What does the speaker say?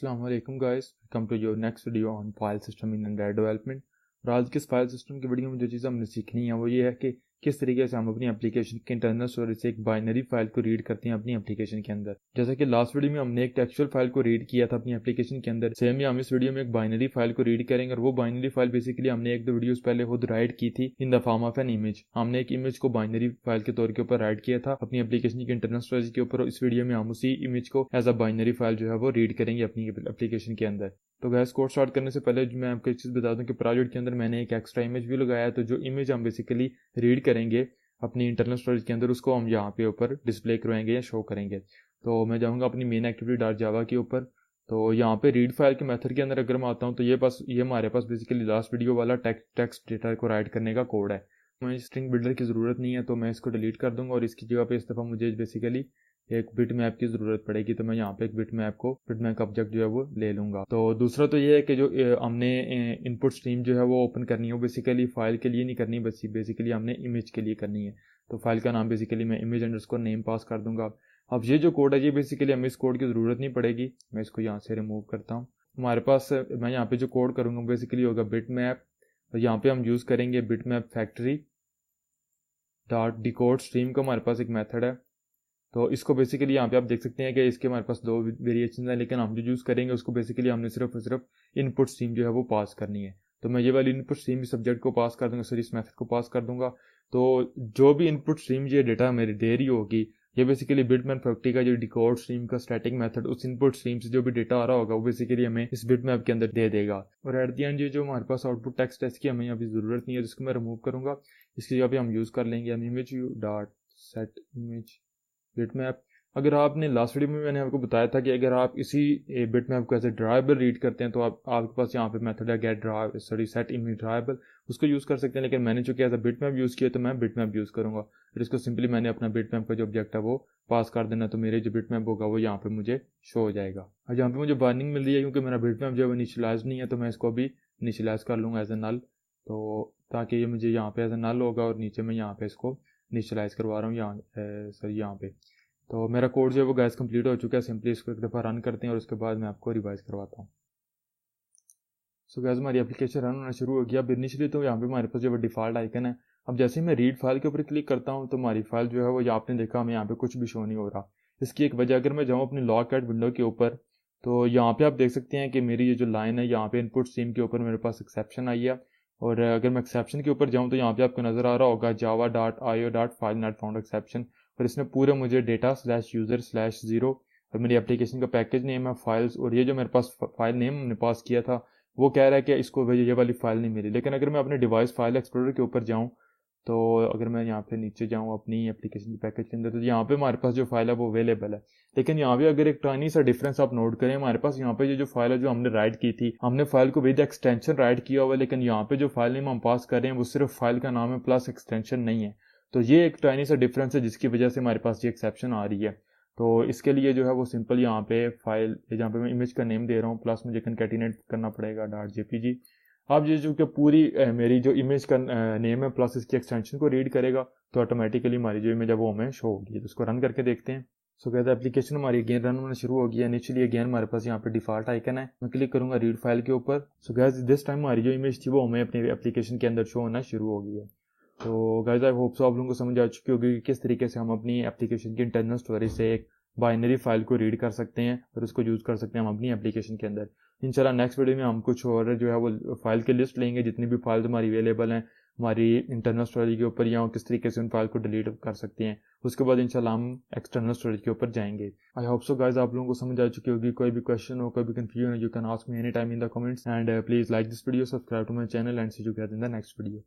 Assalamu alaikum guys, welcome to your next video on file system in Android development। और आज के इस file system की video में जो चीज़ हमने सीखनी है वो ये है कि किस तरीके से हम अपनी एप्लीकेशन के इंटरनल स्टोरेज से एक बाइनरी फाइल को रीड करते हैं अपनी एप्लीकेशन के अंदर। जैसा कि लास्ट वीडियो में हमने एक टेक्सचुअल फाइल को रीड किया था अपनी एप्लीकेशन के अंदर, सेम ही हम इस वीडियो में एक बाइनरी फाइल को रीड करेंगे। और वो बाइनरी फाइल बेसिकली हमने एक दो वीडियोस पहले खुद राइट की थी in the form of an image. हमने एक इमेज को बाइनरी फाइल के तौर के ऊपर राइट किया था अपनी एप्लीकेशन के इंटरनल स्टोरेज के ऊपर। इस वीडियो में हम उसी इमेज को एज अ बाइनरी फाइल जो है वो रीड करेंगे अपनी एप्लीकेशन के अंदर। तो गैस कोड स्टार्ट करने से पहले मैं आपको एक चीज़ बता दूं कि प्रोजेक्ट के अंदर मैंने एक एक्स्ट्रा इमेज भी लगाया है। तो जो इमेज हम बेसिकली रीड करेंगे अपनी इंटरनल स्टोरेज के अंदर उसको हम यहाँ पे ऊपर डिस्प्ले करवाएंगे या शो करेंगे। तो मैं जाऊँगा अपनी मेन एक्टिविटी डॉट जावा के ऊपर। तो यहाँ पे रीड फाइल के मेथड के अंदर अगर मैं आता हूँ तो ये हमारे पास बेसिकली लास्ट वीडियो वाला टेक्स्ट डेटा को राइट करने का कोड है। मुझे स्ट्रिंग बिल्डर की ज़रूरत नहीं है तो मैं इसको डिलीट कर दूंगा और इसकी जगह पे इस दफ़ा मुझे बेसिकली एक बिट मैप की ज़रूरत पड़ेगी। तो मैं यहाँ पे एक बिट मैप ऑब्जेक्ट जो है वो ले लूँगा। तो दूसरा तो ये है कि जो हमने इनपुट स्ट्रीम जो है वो ओपन करनी है वो बेसिकली फाइल के लिए नहीं करनी, बस बेसिकली हमने इमेज के लिए करनी है। तो फाइल का नाम बेसिकली मैं इमेज अंडरस्कोर नेम पास कर दूंगा। अब ये जो कोड है ये बेसिकली हमें इस कोड की ज़रूरत नहीं पड़ेगी, मैं इसको यहाँ से रिमूव करता हूँ। हमारे पास मैं यहाँ पे जो कोड करूँगा बेसिकली होगा बिट मैप। तो यहाँ पे हम यूज़ करेंगे bit map factory dot decode stream का हमारे पास एक मेथड है। तो इसको बेसिकली यहाँ पे आप देख सकते हैं कि इसके हमारे पास दो वेरिएशन है, लेकिन हम जो यूज़ करेंगे उसको बेसिकली हमने सिर्फ और सिर्फ इनपुट स्ट्रीम जो है वो पास करनी है। तो मैं ये वाली इनपुट स्ट्रीम इस सब्जेक्ट को पास कर दूंगा, सॉरी इस मेथड को पास कर दूंगा। तो जो भी इनपुट स्ट्रीम ये डेटा मेरी दे रही होगी ये बेसिकली बिटमैप फैक्ट्री का जो डिकोड स्ट्रीम का स्टैटिक मेथड उस इनपुट स्ट्रीम से जो भी डेटा आ रहा होगा वो बेसिकली हमें इस बिटमैप के अंदर दे देगा। और एट द एंड ये जो हमारे पास आउटपुट टेक्स्ट है इसकी हमें अभी ज़रूरत नहीं है, जिसको मैं रिमूव करूँगा। इसकी जगह पे हम यूज़ कर लेंगे image dot set image bitmap. अगर आपने लास्ट वीडियो में मैंने आपको बताया था कि अगर आप इसी बिटमैप को ऐसे ड्राइवेबल रीड करते हैं तो आपके पास यहाँ पे मेथड है गेट सेट इमेज ड्राइवेबल, उसको यूज़ कर सकते हैं। लेकिन मैंने चूंकि एज अ बिटमैप यूज़ किया तो मैं बिटमैप यूज़ करूँगा। फिर इसको सिंपली मैंने अपना बिटमैप का जो ऑब्जेक्ट है वो पास कर देना, तो मेरे जो बिटमैप होगा वो यहाँ पे मुझे शो हो जाएगा। और यहाँ पे मुझे वार्निंग मिल रही है क्योंकि मेरा बिटमैप जो है इनिशियलाइज नहीं है, तो मैं इसको अभी इनिशियलाइज कर लूँगा एज ए नल, तो ताकि ये मुझे यहाँ पे एज ए नल होगा। और नीचे मैं यहाँ पे इसको इनिशियलाइज करवा रहा हूँ यहाँ पे। तो मेरा कोड जो है वो गैस कंप्लीट हो चुका है। सिंपली इसको एक दफ़ा रन करते हैं और उसके बाद मैं आपको रिवाइज करवाता हूँ। सो गैस हमारी एप्लीकेशन रन होना शुरू हो गया। अब इनिशियली तो यहाँ पे हमारे पास जो है डिफ़ॉल्ट आइकन है। अब जैसे ही मैं रीड फाइल के ऊपर क्लिक करता हूँ तो हमारी फाइल जो है वो आपने देखा हमें यहाँ पे कुछ भी शो नहीं हो रहा। इसकी एक वजह, अगर मैं जाऊँ अपनी लॉग कैट विंडो के ऊपर तो यहाँ पे आप देख सकते हैं कि मेरी ये जो लाइन है यहाँ पे इनपुट स्ट्रीम के ऊपर मेरे पास एक्सेप्शन आई है। और अगर मैं एक्सेप्शन के ऊपर जाऊँ तो यहाँ पे आपको नज़र आ रहा होगा java.io.file.not-found एक्सेप्शन। और इसने पूरे मुझे data/user/0 और मेरी एप्लीकेशन का पैकेज नेम है फाइल्स, और ये जो मेरे पास फाइल नेम हमने पास किया था वो कह रहा है कि इसको ये वाली फाइल नहीं मिली। लेकिन अगर मैं अपने डिवाइस फाइल एक्सप्लोरर के ऊपर जाऊँ तो अगर मैं यहाँ पे नीचे जाऊँ अपनी एप्लीकेशन के पैकेज के अंदर तो यहाँ पे हमारे पास जो फाइल है वो अवेलेबल है। लेकिन यहाँ पे अगर एक टाइनी सा डिफरेंस आप नोट करें, हमारे पास यहाँ पे ये जो फाइल है जो हमने राइट की थी, हमने फाइल को विद एक्सटेंशन राइट किया हुआ है, लेकिन यहाँ पे जो फाइल नेम हम पास कर रहे हैं वो सिर्फ फाइल का नाम है प्लस एक्सटेंशन नहीं है। तो ये एक टाइनी सा डिफरेंस है जिसकी वजह से हमारे पास ये एक्सेप्शन आ रही है। तो इसके लिए जो है वो सिंपल यहाँ पे फाइल जहाँ पे मैं इमेज का नेम दे रहा हूँ प्लस मुझे कंकैटिनेट करना पड़ेगा .jpg। अब ये जो कि पूरी मेरी जो इमेज का नेम है प्लस इसकी एक्सटेंशन को रीड करेगा तो ऑटोमेटिकली हमारी जो इमेज है वो हमें शो होगी। तो उसको रन करके देखते हैं। सो कहते हैं एप्लीकेशन हमारी अगेन रन होना शुरू हो गया। इनिशियली अगेन हमारे पास यहाँ पे डिफॉल्ट आइकन है, मैं क्लिक करूंगा रीड फाइल के ऊपर। सो गाइस दिस टाइम हमारी जो इमेज थी वो हमें अपनी एप्लीकेशन के अंदर शो होना शुरू हो गई है। तो गाइस आई होप सो आप लोगों को समझ आ चुकी होगी कि किस तरीके से हम अपनी एप्लीकेशन की इंटरनल स्टोरेज से एक बाइनरी फाइल को रीड कर सकते हैं और उसको यूज़ कर सकते हैं हम अपनी एप्लीकेशन के अंदर। इंशाल्लाह नेक्स्ट वीडियो में हम कुछ और जो है वो फाइल की लिस्ट लेंगे जितनी भी फाइल हमारी अवेलेबल हैं हमारी इंटरनल स्टोरेज के ऊपर, या किस तरीके से उन फाइल को डिलीट कर सकते हैं। उसके बाद इंशाल्लाह हम एक्सटर्नल स्टोरेज के ऊपर जाएंगे। आई होप सो गाइस आप लोगों को समझ आ चुकी होगी। कोई भी क्वेश्चन हो, कोई भी कंफ्यूजन हो, you can ask me any time in the comments and please like this video, subscribe to my channel and see you guys in the next video.